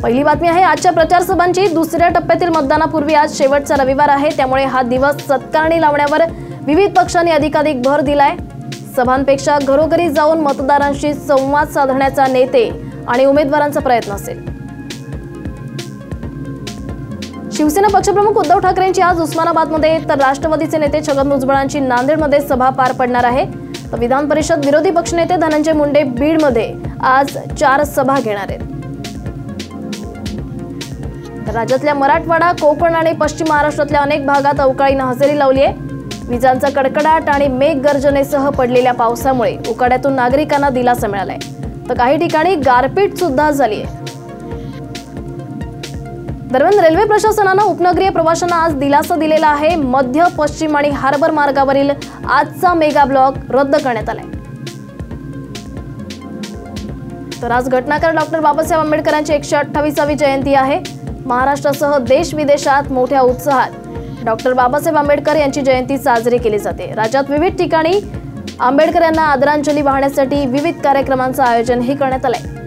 पहिली बातमी आहे आजच्या प्रचार सभांची। दुसऱ्या टप्प्यातील मतदानापूर्वी आज शेवटचा रविवार आहे, त्यामुळे हा दिवस सत्कारणी लावण्यावर विविध पक्षांनी अधिकाधिक भर दिलाय। सभांपेक्षा घरोघरी जाऊन मतदारांशी संवाद साधण्याचा नेते आणि उमेदवारांचा प्रयत्न असेल। शिवसेना पक्षप्रमुख उद्धव ठाकरेंची आज उस्मानाबादमध्ये तर राष्ट्रवादीचे नेते छगन भुजबळांची नांदेडमध्ये सभा पार पडणार आहे। तर विधान परिषद विरोधी पक्षनेते धनंजय मुंडे बीडमध्ये आज 4 सभा घेणार आहेत। राज्यातल्या मराठवाडा, कोकण आणि पश्चिम महाराष्ट्रातल्या अनेक भागात अवकाळीने हजेरी लावली आहे। विजांचा कडकडाट आणि मेघगर्जनेसह पडलेल्या पावसामुळे उकाड्यातून नागरिकांना दिलासा मिळालाय, तर काही ठिकाणी गारपीट सुद्धा झाली आहे। दरम्यान रेल्वे प्रशासनाने उपनगरीय प्रवाशांना आज दिलासा दिलेला आहे। मध्य, पश्चिम आणि हार्बर मार्गावरील आजचा मेगा ब्लॉक रद्द करण्यात आलाय। तर आज घटनाकार डॉक्टर बाबासाहेब आंबेडकरांची 128वी जयंती आहे। महाराष्ट्रासह देश विदेशात मोठ्या उत्साहात डॉक्टर बाबासाहेब आंबेडकर यांची जयंती साजरी केली जाते। राज्यात विविध ठिकाणी आंबेडकर यांना आदरांजली वाहण्यासाठी विविध कार्यक्रमांचं आयोजनही करण्यात आलंय।